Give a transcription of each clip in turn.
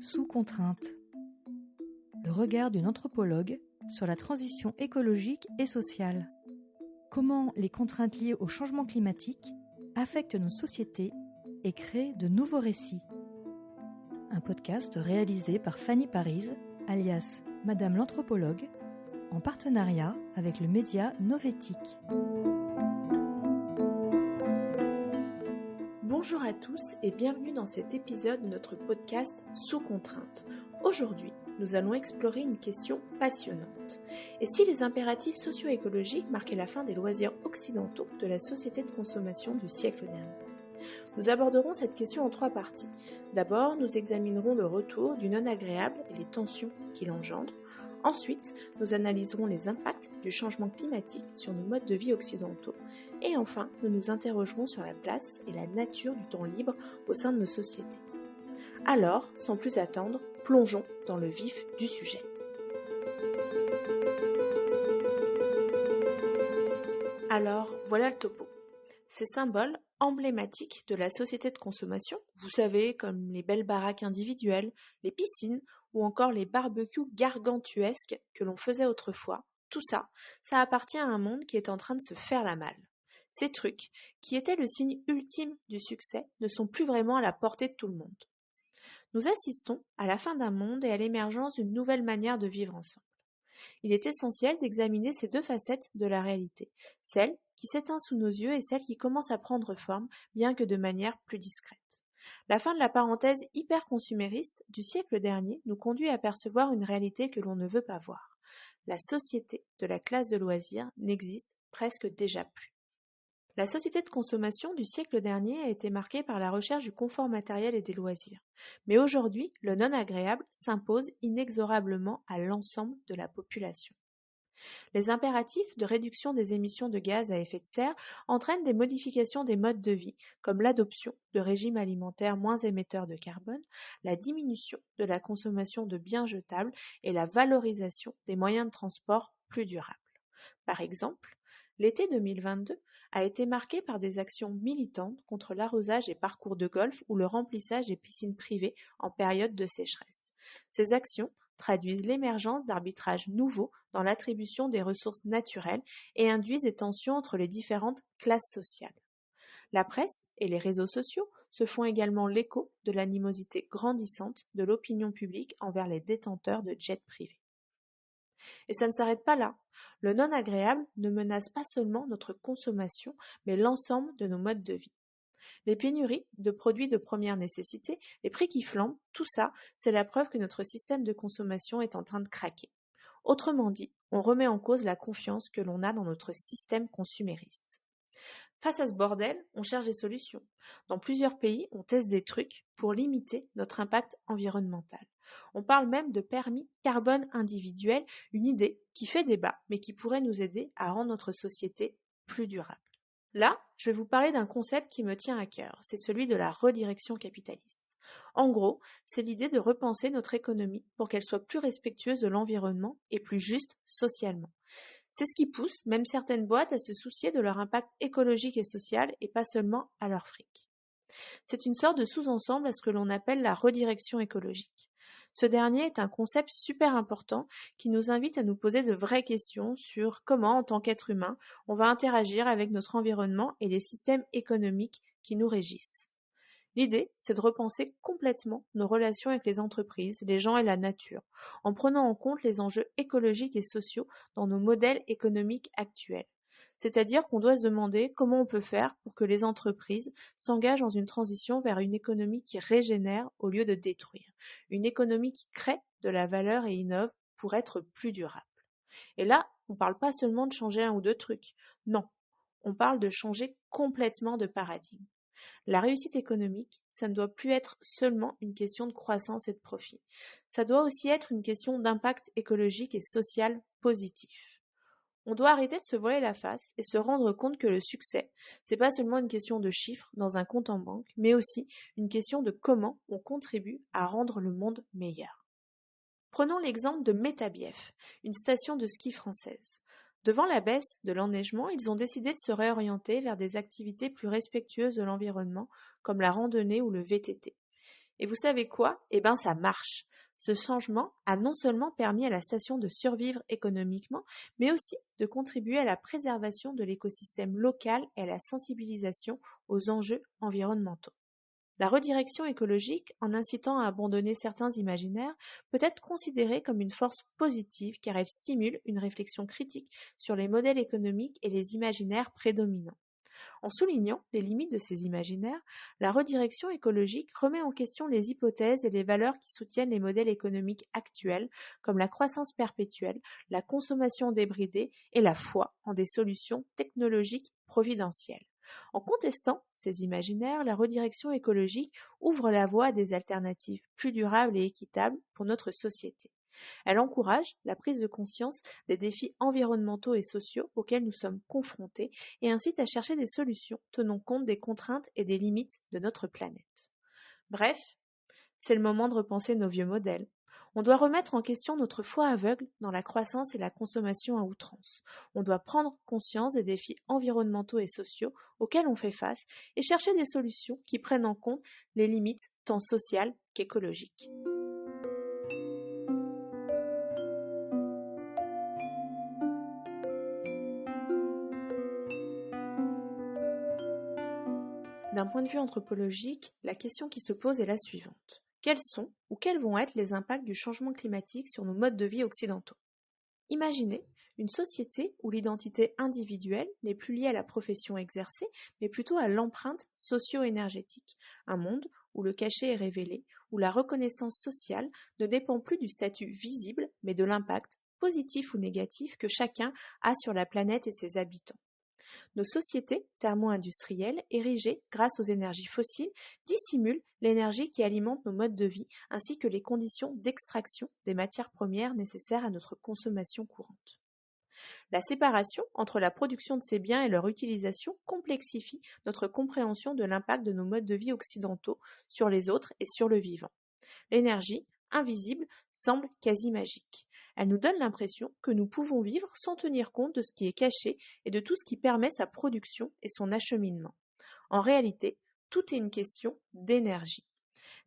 Sous contrainte. Le regard d'une anthropologue sur la transition écologique et sociale. Comment les contraintes liées au changement climatique affectent nos sociétés et créent de nouveaux récits. Un podcast réalisé par Fanny Parise, alias Madame l'Anthropologue, en partenariat avec le média Novétique. Bonjour à tous et bienvenue dans cet épisode de notre podcast Sous contrainte. Aujourd'hui, nous allons explorer une question passionnante. Et si les impératifs socio-écologiques marquaient la fin des loisirs occidentaux de la société de consommation du siècle dernier? Nous aborderons cette question en 3 parties. D'abord, nous examinerons le retour du non-agréable et les tensions qu'il engendre. Ensuite, nous analyserons les impacts du changement climatique sur nos modes de vie occidentaux. Et enfin, nous nous interrogerons sur la place et la nature du temps libre au sein de nos sociétés. Alors, sans plus attendre, plongeons dans le vif du sujet. Alors, voilà le topo. Ces symboles emblématiques de la société de consommation, vous savez, comme les belles baraques individuelles, les piscines ou encore les barbecues gargantuesques que l'on faisait autrefois, tout ça, ça appartient à un monde qui est en train de se faire la malle. Ces trucs, qui étaient le signe ultime du succès, ne sont plus vraiment à la portée de tout le monde. Nous assistons à la fin d'un monde et à l'émergence d'une nouvelle manière de vivre ensemble. Il est essentiel d'examiner ces 2 facettes de la réalité, celle qui s'éteint sous nos yeux et celle qui commence à prendre forme, bien que de manière plus discrète. La fin de la parenthèse hyper-consumériste du siècle dernier nous conduit à percevoir une réalité que l'on ne veut pas voir. La société de la classe de loisirs n'existe presque déjà plus. La société de consommation du siècle dernier a été marquée par la recherche du confort matériel et des loisirs. Mais aujourd'hui, le non-agréable s'impose inexorablement à l'ensemble de la population. Les impératifs de réduction des émissions de gaz à effet de serre entraînent des modifications des modes de vie, comme l'adoption de régimes alimentaires moins émetteurs de carbone, la diminution de la consommation de biens jetables et la valorisation des moyens de transport plus durables. Par exemple, l'été 2022 a été marqué par des actions militantes contre l'arrosage et parcours de golf ou le remplissage des piscines privées en période de sécheresse. Ces actions traduisent l'émergence d'arbitrages nouveaux dans l'attribution des ressources naturelles et induisent des tensions entre les différentes classes sociales. La presse et les réseaux sociaux se font également l'écho de l'animosité grandissante de l'opinion publique envers les détenteurs de jets privés. Et ça ne s'arrête pas là. Le non-agréable ne menace pas seulement notre consommation, mais l'ensemble de nos modes de vie. Les pénuries de produits de première nécessité, les prix qui flambent, tout ça, c'est la preuve que notre système de consommation est en train de craquer. Autrement dit, on remet en cause la confiance que l'on a dans notre système consumériste. Face à ce bordel, on cherche des solutions. Dans plusieurs pays, on teste des trucs pour limiter notre impact environnemental. On parle même de permis carbone individuel, une idée qui fait débat, mais qui pourrait nous aider à rendre notre société plus durable. Là, je vais vous parler d'un concept qui me tient à cœur, c'est celui de la redirection capitaliste. En gros, c'est l'idée de repenser notre économie pour qu'elle soit plus respectueuse de l'environnement et plus juste socialement. C'est ce qui pousse même certaines boîtes à se soucier de leur impact écologique et social et pas seulement à leur fric. C'est une sorte de sous-ensemble à ce que l'on appelle la redirection écologique. Ce dernier est un concept super important qui nous invite à nous poser de vraies questions sur comment, en tant qu'être humain, on va interagir avec notre environnement et les systèmes économiques qui nous régissent. L'idée, c'est de repenser complètement nos relations avec les entreprises, les gens et la nature, en prenant en compte les enjeux écologiques et sociaux dans nos modèles économiques actuels. C'est-à-dire qu'on doit se demander comment on peut faire pour que les entreprises s'engagent dans une transition vers une économie qui régénère au lieu de détruire, une économie qui crée de la valeur et innove pour être plus durable. Et là, on ne parle pas seulement de changer 1 ou 2 trucs, non, on parle de changer complètement de paradigme. La réussite économique, ça ne doit plus être seulement une question de croissance et de profit, ça doit aussi être une question d'impact écologique et social positif. On doit arrêter de se voiler la face et se rendre compte que le succès, c'est pas seulement une question de chiffres dans un compte en banque, mais aussi une question de comment on contribue à rendre le monde meilleur. Prenons l'exemple de Métabief, une station de ski française. Devant la baisse de l'enneigement, ils ont décidé de se réorienter vers des activités plus respectueuses de l'environnement, comme la randonnée ou le VTT. Et vous savez quoi? Eh ben ça marche. Ce changement a non seulement permis à la station de survivre économiquement, mais aussi de contribuer à la préservation de l'écosystème local et à la sensibilisation aux enjeux environnementaux. La redirection écologique, en incitant à abandonner certains imaginaires, peut être considérée comme une force positive car elle stimule une réflexion critique sur les modèles économiques et les imaginaires prédominants. En soulignant les limites de ces imaginaires, la redirection écologique remet en question les hypothèses et les valeurs qui soutiennent les modèles économiques actuels, comme la croissance perpétuelle, la consommation débridée et la foi en des solutions technologiques providentielles. En contestant ces imaginaires, la redirection écologique ouvre la voie à des alternatives plus durables et équitables pour notre société. Elle encourage la prise de conscience des défis environnementaux et sociaux auxquels nous sommes confrontés et incite à chercher des solutions tenant compte des contraintes et des limites de notre planète. Bref, c'est le moment de repenser nos vieux modèles. On doit remettre en question notre foi aveugle dans la croissance et la consommation à outrance. On doit prendre conscience des défis environnementaux et sociaux auxquels on fait face et chercher des solutions qui prennent en compte les limites tant sociales qu'écologiques. D'un point de vue anthropologique, la question qui se pose est la suivante. Quels sont ou quels vont être les impacts du changement climatique sur nos modes de vie occidentaux? Imaginez une société où l'identité individuelle n'est plus liée à la profession exercée, mais plutôt à l'empreinte socio-énergétique. Un monde où le cachet est révélé, où la reconnaissance sociale ne dépend plus du statut visible, mais de l'impact, positif ou négatif, que chacun a sur la planète et ses habitants. Nos sociétés thermo-industrielles, érigées grâce aux énergies fossiles, dissimulent l'énergie qui alimente nos modes de vie ainsi que les conditions d'extraction des matières premières nécessaires à notre consommation courante. La séparation entre la production de ces biens et leur utilisation complexifie notre compréhension de l'impact de nos modes de vie occidentaux sur les autres et sur le vivant. L'énergie, invisible, semble quasi magique. Elle nous donne l'impression que nous pouvons vivre sans tenir compte de ce qui est caché et de tout ce qui permet sa production et son acheminement. En réalité, tout est une question d'énergie.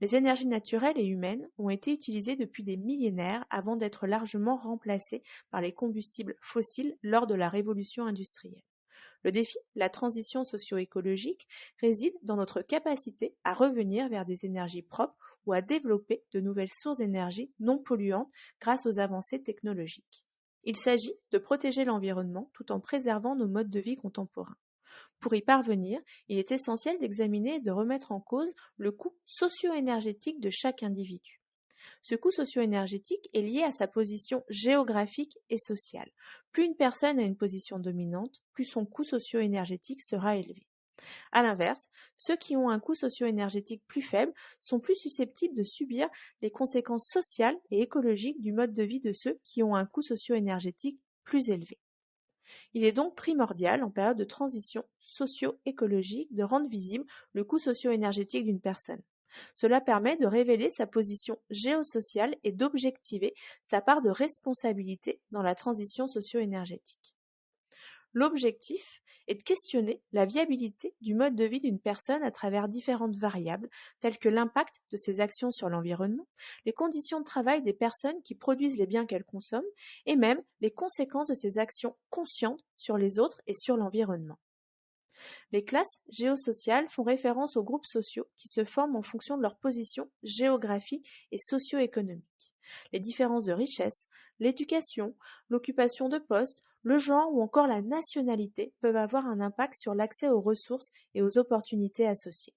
Les énergies naturelles et humaines ont été utilisées depuis des millénaires avant d'être largement remplacées par les combustibles fossiles lors de la révolution industrielle. Le défi, la transition socio-écologique, réside dans notre capacité à revenir vers des énergies propres ou à développer de nouvelles sources d'énergie non polluantes grâce aux avancées technologiques. Il s'agit de protéger l'environnement tout en préservant nos modes de vie contemporains. Pour y parvenir, il est essentiel d'examiner et de remettre en cause le coût socio-énergétique de chaque individu. Ce coût socio-énergétique est lié à sa position géographique et sociale. Plus une personne a une position dominante, plus son coût socio-énergétique sera élevé. A l'inverse, ceux qui ont un coût socio-énergétique plus faible sont plus susceptibles de subir les conséquences sociales et écologiques du mode de vie de ceux qui ont un coût socio-énergétique plus élevé. Il est donc primordial, en période de transition socio-écologique, de rendre visible le coût socio-énergétique d'une personne. Cela permet de révéler sa position géosociale et d'objectiver sa part de responsabilité dans la transition socio-énergétique. L'objectif est de questionner la viabilité du mode de vie d'une personne à travers différentes variables, telles que l'impact de ses actions sur l'environnement, les conditions de travail des personnes qui produisent les biens qu'elles consomment, et même les conséquences de ces actions conscientes sur les autres et sur l'environnement. Les classes géosociales font référence aux groupes sociaux qui se forment en fonction de leur position géographique et socio-économique. Les différences de richesse, l'éducation, l'occupation de postes, le genre ou encore la nationalité peuvent avoir un impact sur l'accès aux ressources et aux opportunités associées.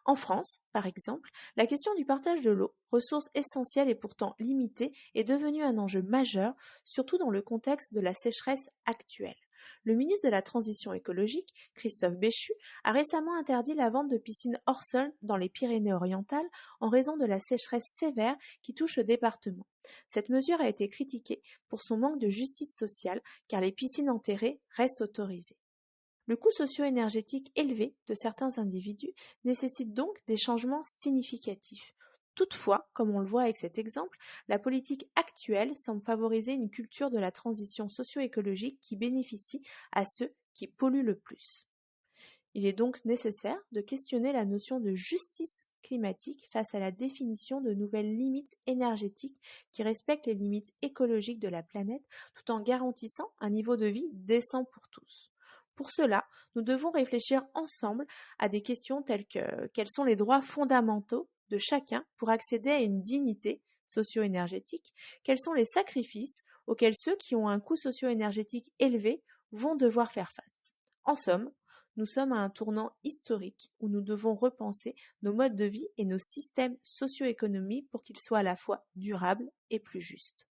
En France, par exemple, la question du partage de l'eau, ressource essentielle et pourtant limitée, est devenue un enjeu majeur, surtout dans le contexte de la sécheresse actuelle. Le ministre de la Transition écologique, Christophe Béchu, a récemment interdit la vente de piscines hors sol dans les Pyrénées-Orientales en raison de la sécheresse sévère qui touche le département. Cette mesure a été critiquée pour son manque de justice sociale car les piscines enterrées restent autorisées. Le coût socio-énergétique élevé de certains individus nécessite donc des changements significatifs. Toutefois, comme on le voit avec cet exemple, la politique actuelle semble favoriser une culture de la transition socio-écologique qui bénéficie à ceux qui polluent le plus. Il est donc nécessaire de questionner la notion de justice climatique face à la définition de nouvelles limites énergétiques qui respectent les limites écologiques de la planète tout en garantissant un niveau de vie décent pour tous. Pour cela, nous devons réfléchir ensemble à des questions telles que quels sont les droits fondamentaux de chacun pour accéder à une dignité socio-énergétique, quels sont les sacrifices auxquels ceux qui ont un coût socio-énergétique élevé vont devoir faire face. En somme, nous sommes à un tournant historique où nous devons repenser nos modes de vie et nos systèmes socio-économiques pour qu'ils soient à la fois durables et plus justes.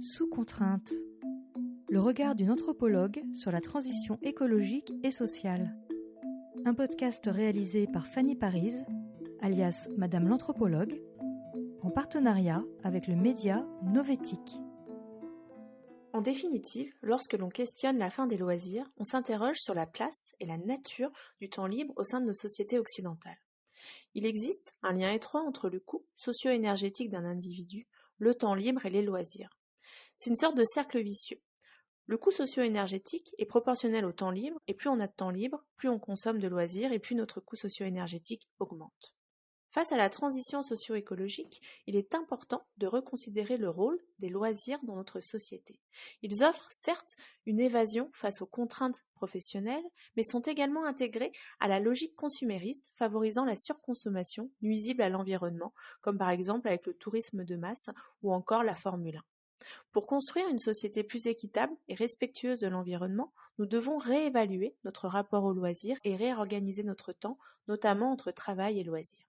Sous contrainte. Le regard d'une anthropologue sur la transition écologique et sociale. Un podcast réalisé par Fanny Parise, alias Madame l'Anthropologue, en partenariat avec le média Novétique. En définitive, lorsque l'on questionne la fin des loisirs, on s'interroge sur la place et la nature du temps libre au sein de nos sociétés occidentales. Il existe un lien étroit entre le coût socio-énergétique d'un individu, le temps libre et les loisirs. C'est une sorte de cercle vicieux. Le coût socio-énergétique est proportionnel au temps libre, et plus on a de temps libre, plus on consomme de loisirs et plus notre coût socio-énergétique augmente. Face à la transition socio-écologique, il est important de reconsidérer le rôle des loisirs dans notre société. Ils offrent certes une évasion face aux contraintes professionnelles, mais sont également intégrés à la logique consumériste favorisant la surconsommation nuisible à l'environnement, comme par exemple avec le tourisme de masse ou encore la Formule 1. Pour construire une société plus équitable et respectueuse de l'environnement, nous devons réévaluer notre rapport aux loisirs et réorganiser notre temps, notamment entre travail et loisirs.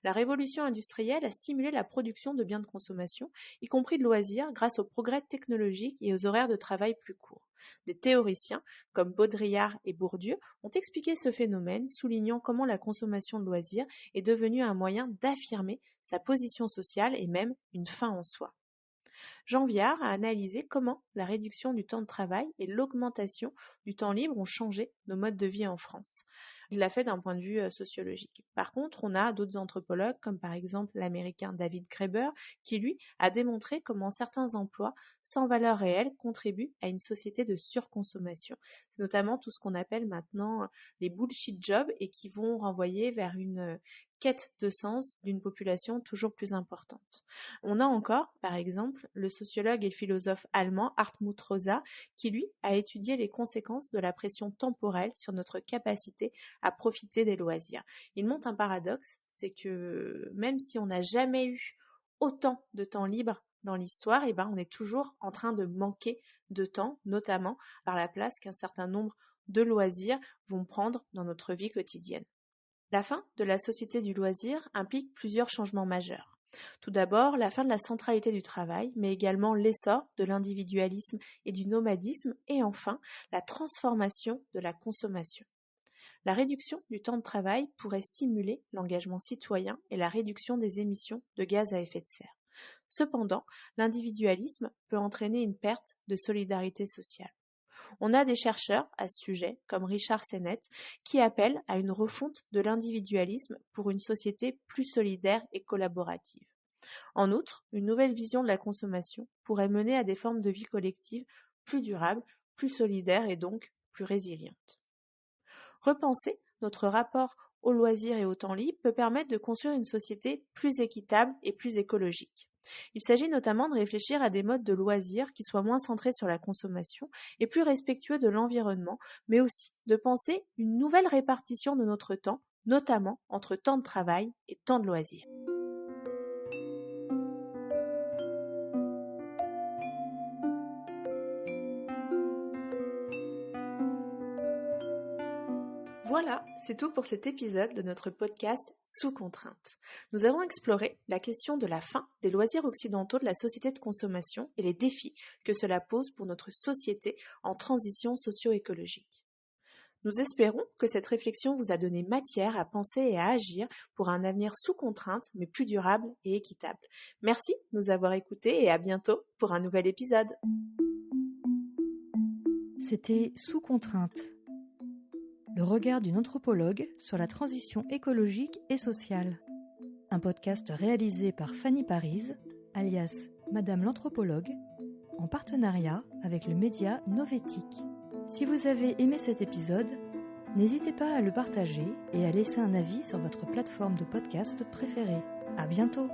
La révolution industrielle a stimulé la production de biens de consommation, y compris de loisirs, grâce aux progrès technologiques et aux horaires de travail plus courts. Des théoriciens, comme Baudrillard et Bourdieu, ont expliqué ce phénomène, soulignant comment la consommation de loisirs est devenue un moyen d'affirmer sa position sociale et même une fin en soi. Jean Viard a analysé comment la réduction du temps de travail et l'augmentation du temps libre ont changé nos modes de vie en France. Il l'a fait d'un point de vue sociologique. Par contre, on a d'autres anthropologues, comme par exemple l'américain David Graeber, qui lui a démontré comment certains emplois sans valeur réelle contribuent à une société de surconsommation. C'est notamment tout ce qu'on appelle maintenant les bullshit jobs et qui vont renvoyer vers une quête de sens d'une population toujours plus importante. On a encore, par exemple, le sociologue et philosophe allemand Hartmut Rosa, qui lui a étudié les conséquences de la pression temporelle sur notre capacité à profiter des loisirs. Il montre un paradoxe, c'est que même si on n'a jamais eu autant de temps libre dans l'histoire, on est toujours en train de manquer de temps, notamment par la place qu'un certain nombre de loisirs vont prendre dans notre vie quotidienne. La fin de la société du loisir implique plusieurs changements majeurs. Tout d'abord, la fin de la centralité du travail, mais également l'essor de l'individualisme et du nomadisme, et enfin, la transformation de la consommation. La réduction du temps de travail pourrait stimuler l'engagement citoyen et la réduction des émissions de gaz à effet de serre. Cependant, l'individualisme peut entraîner une perte de solidarité sociale. On a des chercheurs à ce sujet, comme Richard Sennett, qui appellent à une refonte de l'individualisme pour une société plus solidaire et collaborative. En outre, une nouvelle vision de la consommation pourrait mener à des formes de vie collective plus durables, plus solidaires et donc plus résilientes. Repenser notre rapport au loisir et au temps libre peut permettre de construire une société plus équitable et plus écologique. Il s'agit notamment de réfléchir à des modes de loisirs qui soient moins centrés sur la consommation et plus respectueux de l'environnement, mais aussi de penser une nouvelle répartition de notre temps, notamment entre temps de travail et temps de loisirs. Voilà, c'est tout pour cet épisode de notre podcast Sous contrainte. Nous avons exploré la question de la fin des loisirs occidentaux de la société de consommation et les défis que cela pose pour notre société en transition socio-écologique. Nous espérons que cette réflexion vous a donné matière à penser et à agir pour un avenir sous contrainte, mais plus durable et équitable. Merci de nous avoir écoutés et à bientôt pour un nouvel épisode. C'était Sous contrainte. Le regard d'une anthropologue sur la transition écologique et sociale. Un podcast réalisé par Fanny Parise, alias Madame l'Anthropologue, en partenariat avec le média Novétique. Si vous avez aimé cet épisode, N'hésitez pas à le partager et à laisser un avis sur votre plateforme de podcast préférée. À bientôt!